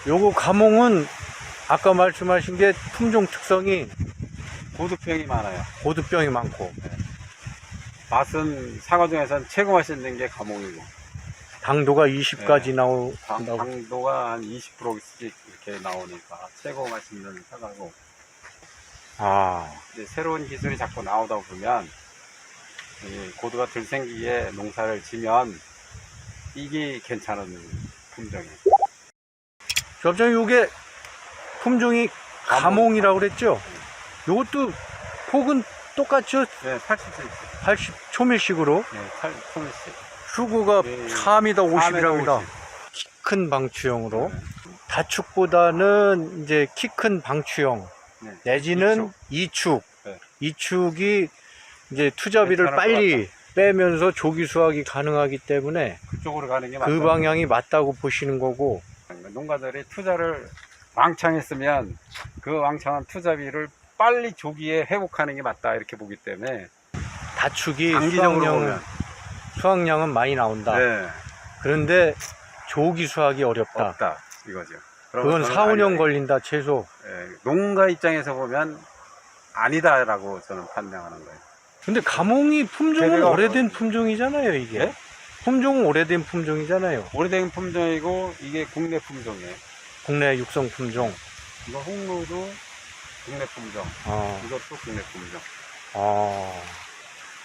요거 가몽은 아까 말씀하신 게 품종 특성이 고두병이 많아요. 고두병이 많고 맛은 사과 중에서는 최고 맛있는 게 가몽이고, 당도가 20까지 나온다고. 당도가 한 20%씩 이렇게 나오니까 최고 맛있는 사과고, 아, 이제 새로운 기술이 자꾸 나오다 보면 이 고두가 덜 생기게 농사를 지면 이게 괜찮은 품종이에요. 저번에 요게 품종이 가몽이라고 그랬죠? 요것도 폭은 똑같죠? 네, 80cm. 80 초밀식으로. 네, 80cm. 수구가 네, 4m 50이랍니다. 4m 50. 키 큰 방추형으로. 네. 다축보다는 이제 키 큰 방추형. 네. 내지는 이축. 네. 이축이 이제 투자비를 괜찮을 빨리 빼면서 조기 수확이 가능하기 때문에 그쪽으로 가는 게 그 맞다. 방향이 맞다고 보시는 거고. 농가들이 투자를 왕창 했으면 그 왕창한 투자비를 빨리 조기에 회복하는 게 맞다 이렇게 보기 때문에 다축이 단기적으로 수확량은, 보면 수확량은 많이 나온다. 네, 그런데 조기 수확이 어렵다. 없다 이거죠. 그건 4, 5년 걸린다 최소. 농가 입장에서 보면 아니다라고 저는 판단하는 거예요. 근데 가몽이 품종은 재배가- 오래된 품종이잖아요, 이게. 네? 품종은 오래된 품종이잖아요. 오래된 품종이고 이게 국내 품종이에요. 국내 육성 품종. 이거 홍로도 국내 품종, 어, 이것도 국내 품종.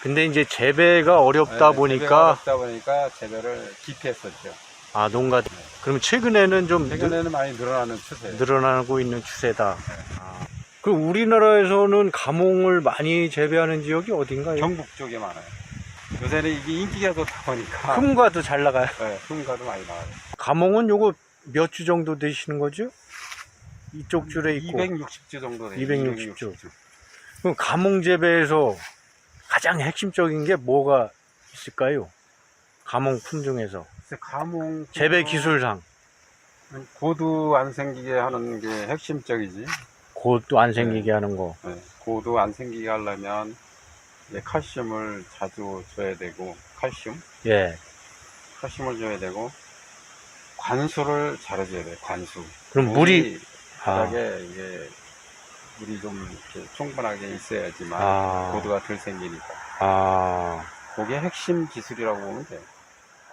근데 이제 재배가 어렵다 재배가 보니까, 어렵다 보니까 재배를 기피했었죠. 아, 농가들. 그러면 최근에는 좀 최근에는 많이 늘어나는 추세예요. 늘어나고 있는 추세다. 그럼 우리나라에서는 가몽을 많이 재배하는 지역이 어딘가요? 경북 쪽에 많아요. 요새는 이게 인기가 좋다 보니까 흠과도 잘 나가요. 네, 흠가도 많이 나와요. 가몽은 요거 몇 주 정도 되시는 거죠? 이쪽 줄에 있고. 260주 정도 돼요. 260주. 그럼 가몽 재배에서 가장 핵심적인 게 뭐가 있을까요? 가몽 품종에서. 가몽 재배 기술상. 고두 안 생기게 하는 게 핵심적이지. 곧도 안 생기게 하는 거. 네, 고두 안 생기게 하려면 이제 칼슘을 자주 줘야 되고, 예. 칼슘을 줘야 되고, 관수를 잘해줘야 돼요. 관수. 그럼 물이, 바닥에 이게 물이 좀 이렇게 충분하게 있어야지만 고두가 덜 생기니까. 그게 핵심 기술이라고 보면 돼요.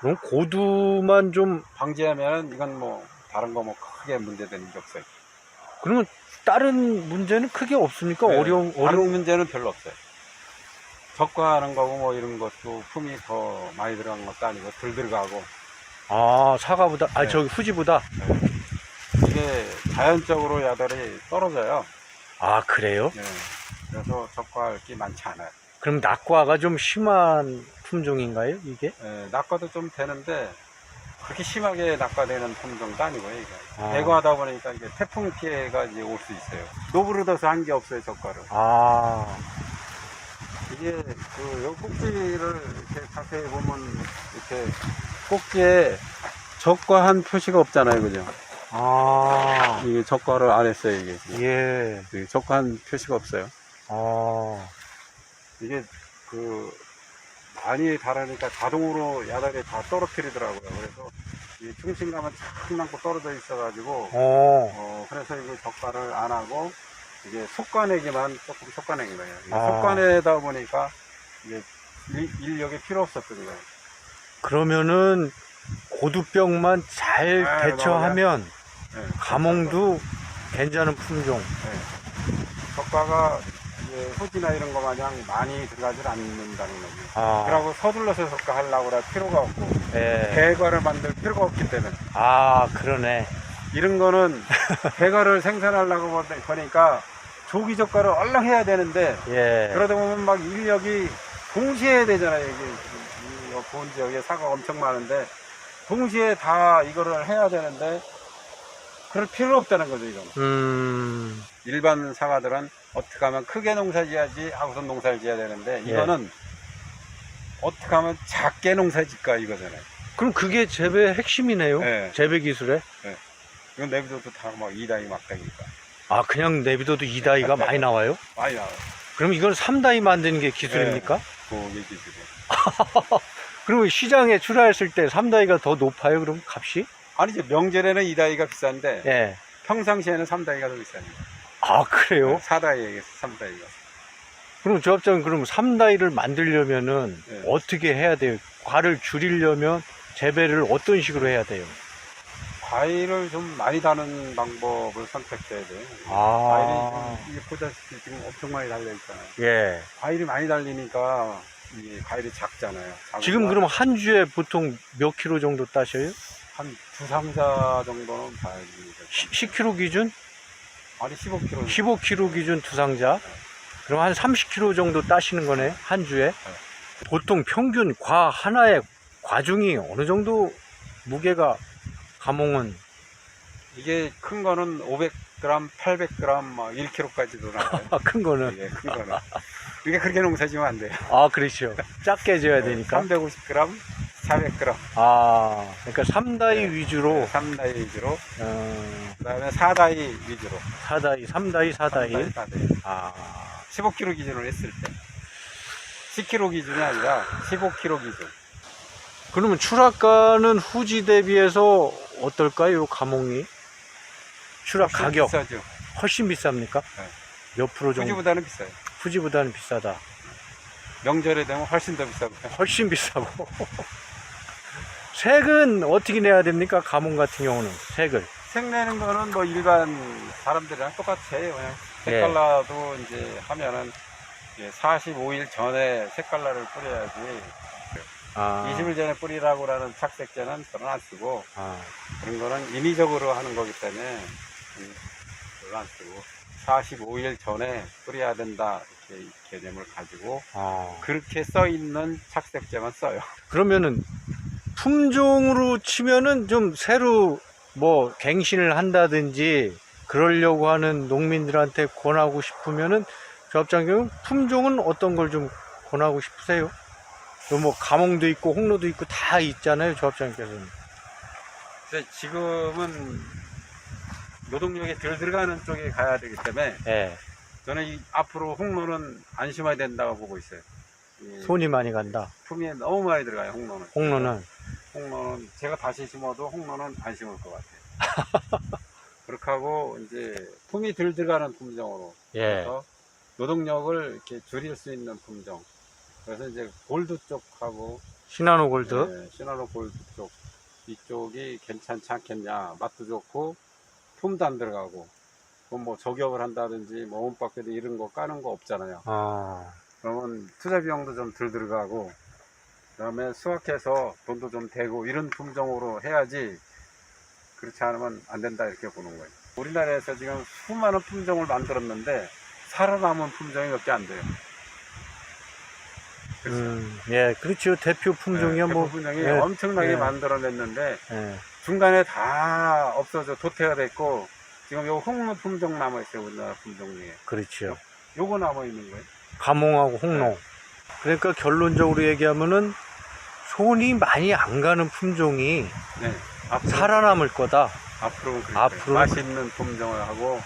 그럼 고두만 좀, 방지하면 이건 뭐 다른 거 뭐 크게 문제되는 게 없어요. 그러면 다른 문제는 크게 없습니까? 네, 어려운 다른 문제는 별로 없어요. 적과하는 거고 뭐 이런 것도 품이 더 많이 들어간 것도 아니고 덜 들어가고. 사과보다, 네. 저기 후지보다. 이게 자연적으로 야들이 떨어져요. 그래요? 네. 그래서 적과할 게 많지 않아요. 그럼 낙과가 좀 심한 품종인가요, 이게? 네, 낙과도 좀 되는데 그렇게 심하게 낙과되는 품종도 아니고요. 이게 아. 대거하다 보니까 이게 태풍 피해가 이제 올 수 있어요. 노브르더스 한 게 없어요, 적과를. 이게 요 꼭지를 이렇게 자세히 보면 이렇게 꼭지에 적과한 표시가 없잖아요, 그죠? 이게 적과를 안 했어요, 이게. 예. 이게 적과한 표시가 없어요. 이게 많이 다르니까 자동으로 야단이 다 떨어뜨리더라고요. 그래서 이 중심감은 착 남고 떨어져 있어가지고, 그래서 이게 적과를 안 하고, 이게 속과내기만 조금 속과내기 거예요. 속과내다 보니까 이게 인력이 필요 없었던 거예요. 그러면은 고두병만 잘 대처하면 네, 가몽도 괜찮은 품종. 네. 적과가 이제 후지나 이런 거 마냥 많이 들어가질 않는다는 거죠. 그러고 서둘러서 적과하려고 할 필요가 없고, 예. 대과를 만들 필요가 없기 때문에. 그러네. 이런 거는 대과를 생산하려고 보니까 조기 적과를 얼른 해야 되는데, 예. 그러다 보면 막 인력이 동시에 해야 되잖아요. 이게 본 지역에 사과가 엄청 많은데 동시에 다 이거를 해야 되는데 그럴 필요 없다는 거죠, 이거는. 일반 사과들은 어떻게 하면 크게 농사 지어야지 하고선 농사를 지어야 되는데, 이거는 어떻게 하면 작게 농사 짓까 이거잖아요. 그럼 그게 재배 핵심이네요. 네. 재배 기술에. 이건 내비둬도 다 막 2다이 막 되니까. 그냥 내비둬도 2다이가 많이 나와요? 많이 나와요. 그럼 이건 3다이 만드는 게 기술입니까? 그게 기술이에요. 그러면 시장에 출하했을 때 3다이가 더 높아요, 그럼 값이? 아니 이제 명절에는 2다이가 비싼데 예. 평상시에는 3다이가 더 비쌉니다. 아, 그래요? 4다이에서 3다이가. 그럼 조합장님, 그럼 3다이를 만들려면은 네. 어떻게 해야 돼요? 과를 줄이려면 재배를 어떤 식으로 해야 돼요? 과일을 좀 많이 다는 방법을 선택해야 돼요. 아. 과일이 지금 보다시피 지금 엄청 많이 달려 있잖아요. 예. 과일이 많이 달리니까 이 과일이 작잖아요. 지금 그럼 한 주에 보통 몇 킬로 정도 따셔요? 한 두 상자 정도는 봐야지. 10킬로 기준? 아니 15kg. 15킬로 기준 두 상자? 그럼 한 30킬로 정도 따시는 거네, 한 주에? 보통 평균 과 하나의 과중이 어느 정도 무게가 가몽은? 이게 큰 거는 500g, 800g, 막 1kg까지도 나와요. 큰 거는? 이게 큰 거는. 이게 그렇게 농사 지면 안 돼요. 아, 그렇죠. 작게 져야 되니까. 350g, 400g. 아, 그러니까 3다이 네. 위주로, 3다이 위주로. 어, 그 다음에 4다이 위주로. 4다이, 3다이, 4다이. 4다이. 아, 15kg 기준으로 했을 때. 10kg 기준이 아니라 15kg 기준. 그러면 출하가는 후지 대비해서 어떨까요, 가몽이? 출하 가격 비싸죠. 훨씬 비쌉니까? 네. 몇 프로 정도? 후지보다는 비싸요. 후지보다는 비싸다. 명절에 되면 훨씬 더 비싸고. 훨씬 비싸고. 색은 어떻게 내야 됩니까? 가몽 같은 경우는 색을. 색 내는 거는 뭐 일반 사람들이랑 똑같아요. 그냥 예. 색깔라도 이제 하면은 45일 전에 색깔라를 뿌려야지. 아, 20일 전에 뿌리라고라는 착색제는 저는 안 쓰고, 아, 그런 거는 인위적으로 하는 거기 때문에 별로 안 쓰고 45일 전에 뿌려야 된다 이렇게 개념을 가지고 아. 그렇게 써 있는 착색제만 써요. 그러면은 품종으로 치면은 좀 새로 뭐 갱신을 한다든지 그러려고 하는 농민들한테 권하고 싶으면은 조합장님 품종은 어떤 걸 좀 권하고 싶으세요? 뭐 가몽도 있고 홍로도 있고 다 있잖아요, 조합장님께서는. 근데 지금은 노동력이 덜 들어가는 쪽에 가야 되기 때문에 예. 저는 앞으로 홍로는 안 심어야 된다고 보고 있어요. 이 손이 많이 간다. 품이 너무 많이 들어가요, 홍로는. 홍로는. 홍로는 제가 다시 심어도 홍로는 안 심을 것 같아요. 그렇게 하고 이제 품이 덜 들어가는 품종으로 예. 그래서 노동력을 이렇게 줄일 수 있는 품종. 그래서 이제 골드 쪽하고 시나노 골드. 네, 시나노 골드 쪽 이쪽이 괜찮지 않겠냐. 맛도 좋고 품도 안 들어가고 그럼 뭐 저격을 한다든지 뭐 온박에도 이런 거 까는 거 없잖아요. 아, 그러면 투자 비용도 좀 덜 들어가고 그다음에 수확해서 돈도 좀 되고 이런 품종으로 해야지. 그렇지 않으면 안 된다 이렇게 보는 거예요. 우리나라에서 지금 수많은 품종을 만들었는데 살아남은 품종이 몇 개 안 돼요. 예, 그렇죠. 대표 품종이야 네, 뭐. 대표 품종이 예, 엄청나게 예. 만들어냈는데 예. 중간에 다 없어져 도태가 됐고 지금 요 홍로 품종 남아 있어요. 우리나라 품종 중에 그렇죠. 요거 남아 있는 거예요. 가몽하고 홍로. 그러니까 결론적으로 얘기하면은 손이 많이 안 가는 품종이 네, 앞으로 살아남을 거다. 앞으로는 그렇게 앞으로는 맛있는 품종을 하고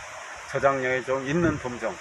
저장력이 좀 있는 품종